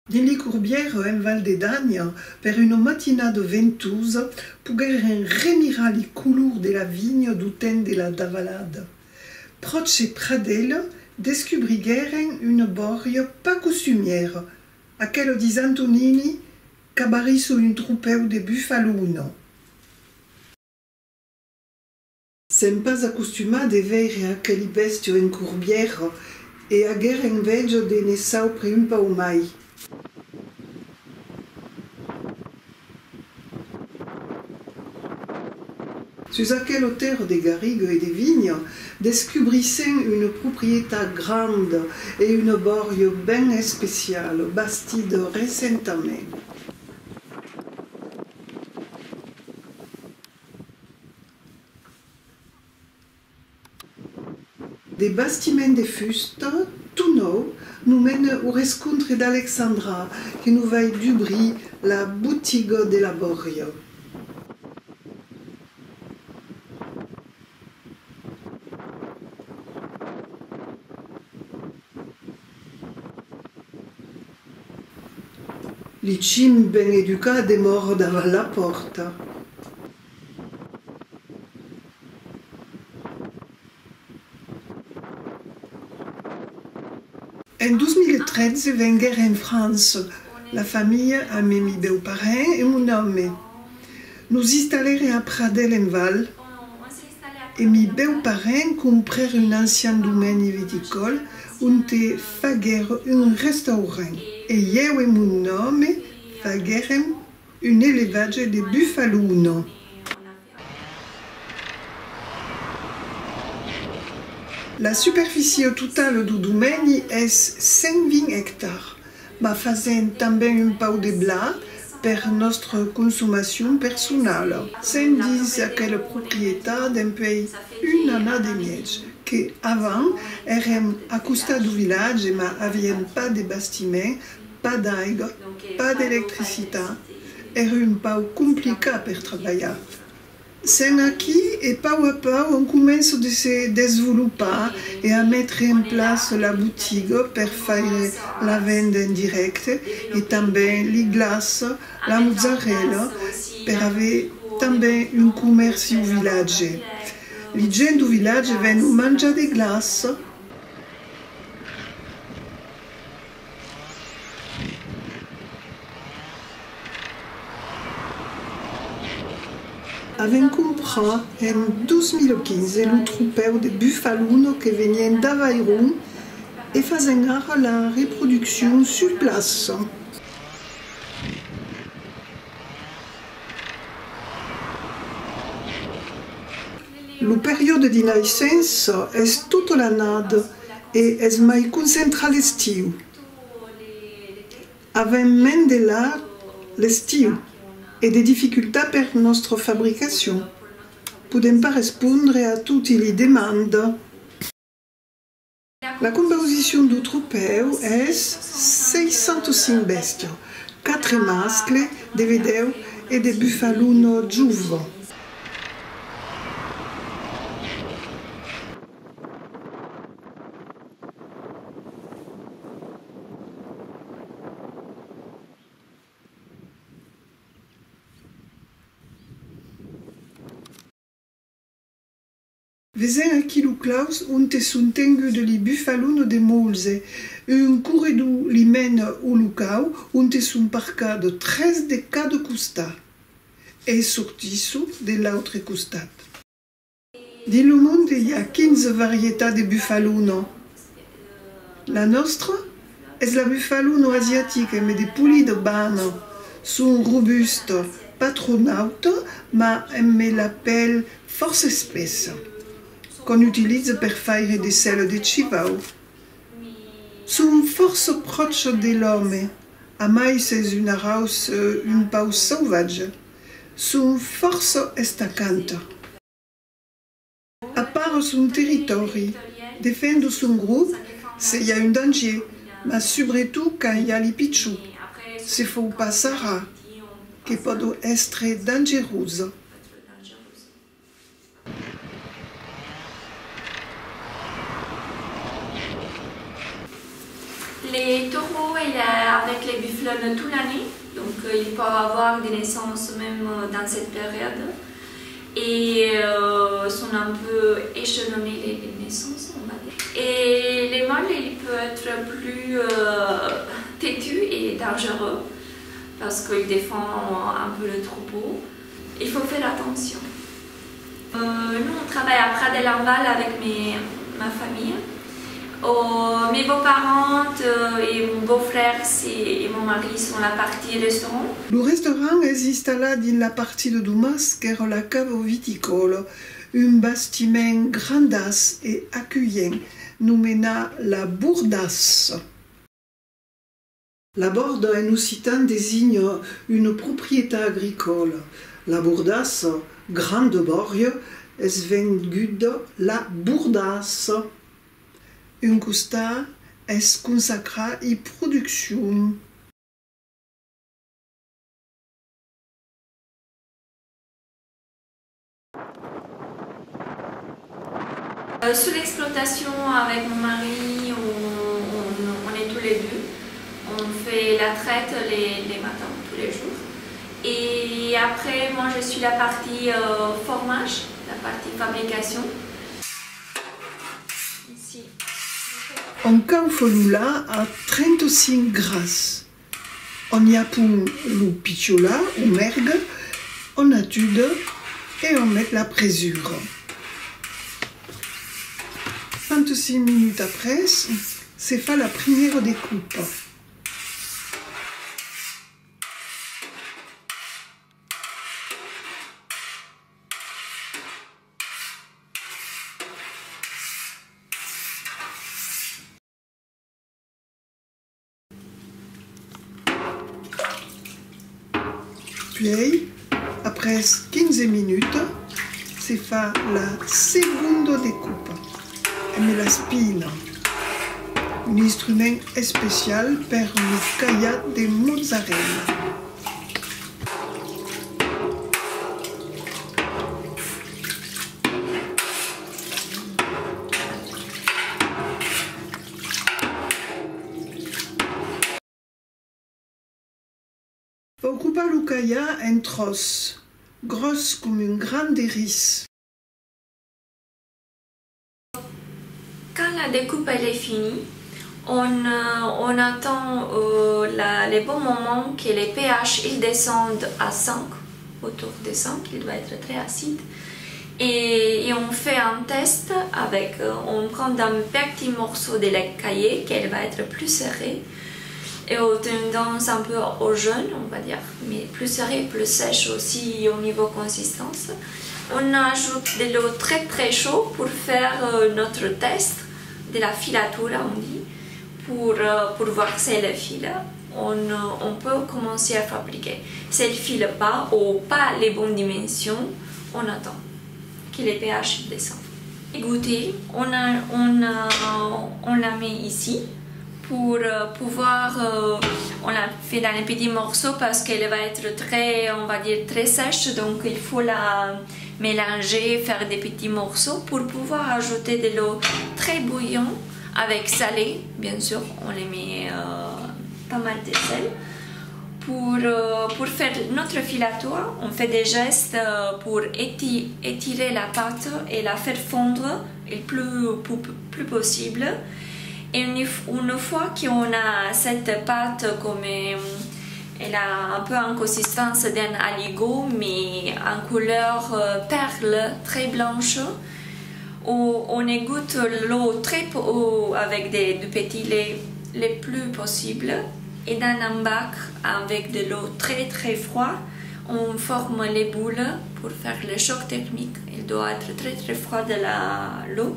Din li courbière en Val de Dagne, per une matinade ventouse, pogueren remirar li couleur de la vigne du temps de la davalade. Proche Pradel, descubrigueren une borgne pas costumière, aquelle dis Antonini, cabarisso un troupeu de buffalono. Sem pas acostuma de veire aqueli bestio en courbière e aguer enveja de ne saupre un pau mai. Sus aquelle terre de garrigues et de vignes, descubrissen une propriété grande et une borgne ben spéciale, bastide récemment. Des bastiments de fusta, tout nou, nous mènent au rescontre d'Alexandra, qui nous va d'ubri la boutique de la borgne. Li cim ben educat demora davant la porta. En 2013 venguer en France la famille a mes beaux parents et mon homme. Nous installèrent à Pradel en Val et mes beaux parents comprèrent un ancien domaine viticole où te faguèrent un restaurant. Et eu et mon homme faguèrent un élevage de buffalo. La superficie totale du domaine est 120 hectares, mais faisant també un pau de blat per notre consommation personnelle, sans dire quelle propriété d'un pays une année de neige, que avant érem à costat du village mais n'avions pas de bâtiment, pas d'aigua, pas d'électricité, era un pau compliqué per travailler. C'est aquí et peu à peu on commence à se développer et à mettre en place la boutique pour faire la vente en direct et també les glaces, la mozzarella pour avoir també un commerce au village. Les gens du village viennent manger des glaces. Avem compris en 2015 le troupeu de buffalo qui venaient d'Aveyron et faisaient la reproduction sur place. La période de naissance est toute l'année et est mai concentrée l'estiu. Avem même de là l'estiu et des difficultés pour notre fabrication. Nous ne pouvons pas répondre à toutes les demandes. La composition du troupeu est 605 besties, 4 mascles, des vedeux et des buffalo juves. Vesen aqui lo claus onde sunt tengu de li buffalo de Molse, un corredor li mène au locau onde sunt parcats 13 de cada costat et sortisso de l'autre costat. Dans le monde il y a 15 variétés de buffalo. La nostra est la buffalo asiatique, mais des poulies de bane sont robustes, pas trop nautes, mais la pelle force épaisse, qu'on utilise pour faire des selles de chivau. Sont force proches de l'homme, a mai c'est une race un peu sauvage, sont force estacantes. À part son territoire, défendre son groupe, s'il y a un danger, mais surtout quand il y a les pichous. C'est faut pas Sarah, qui peut être dangereuse. Les taureaux, avec les buffles toute l'année, donc ils peuvent avoir des naissances même dans cette période. Et sont un peu échelonnés les naissances, on va dire. Et les mâles, ils peuvent être plus têtus et dangereux parce qu'ils défendent un peu le troupeau. Il faut faire attention. Nous, on travaille à Prat-de-Lamballe avec ma famille. Mes beaux-parents et mon beau-frère et mon mari sont la partie restaurant. Le restaurant est installé dans la partie de Dumas, qui est la cave viticole, un bâtiment grandas et accueillant, nommé la Bourdasse. La borde en occitan désigne une propriété agricole. La Bourdasse, grande borgue, est venue la Bourdasse. Un costat est consacré à la production. Sous l'exploitation avec mon mari, on est tous les deux. On fait la traite les matins, tous les jours. Et après, moi je suis la partie formage, la partie fabrication. Ici. On cauffolula à 35 grasses. On y appuie le pichola ou mergue, on attude et on met la présure. 26 minutes après, c'est fait la première découpe. Puis, après 15 minutes, c'est fait la seconde découpe. Et met la spine, un instrument spécial pour le caillat de mozzarella. On coupe le caillat en trosses, grosses comme une grande hérisse. Quand la découpe elle est finie, on attend les bons moments que les pH ils descendent à 5, autour de 5, il doit être très acide. Et on fait un test avec, on prend un petit morceau de lait caillé qui va être plus serré et aux tendances un peu au jaune, on va dire, mais plus serré, plus sèche aussi au niveau consistance. On ajoute de l'eau très très chaude pour faire notre test de la filature, on dit, pour voir si elle file. On peut commencer à fabriquer. Si elle file pas ou pas les bonnes dimensions, on attend que les pH descendent. Goûter, on la met ici pour pouvoir, on la fait dans les petits morceaux parce qu'elle va être très, on va dire, très sèche, donc il faut la mélanger, faire des petits morceaux pour pouvoir ajouter de l'eau très bouillante avec salé, bien sûr, on les met pas mal de sel. Pour faire notre filature, on fait des gestes pour étirer la pâte et la faire fondre le plus possible. Et une fois qu'on a cette pâte comme elle a un peu en consistance d'un aligot mais en couleur perle très blanche, on égoutte l'eau très avec du petit lait le plus possible. Et dans un bac avec de l'eau très très froide, on forme les boules pour faire le choc thermique. Il doit être très très froid de l'eau.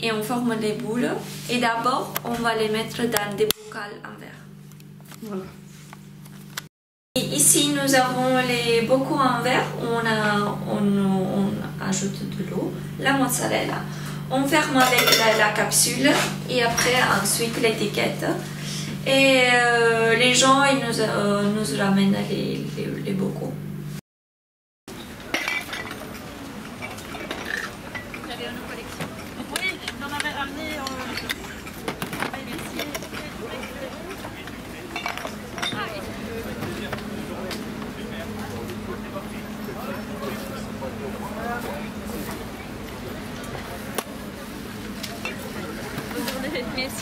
Et on forme les boules. Et d'abord, on va les mettre dans des bocaux en verre. Voilà. Et ici, nous avons les bocaux en verre. On ajoute de l'eau, la mozzarella. On ferme avec la capsule et après, ensuite, l'étiquette. Et les gens ils nous ramènent les bocaux. J'avais une collection. Oui, j'en avais ramené.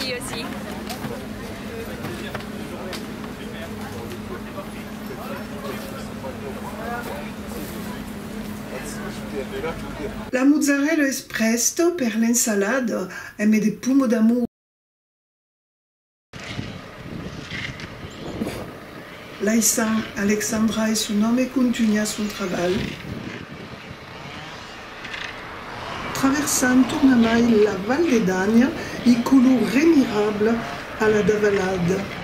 Merci aussi. La mozzarella espresso per l'insalade e met des pommes d'amour. Laïssa Alexandra et son homme continuent son travail. Traversant tournamai la Val des Dagnes, il coule remirable à la Davalade.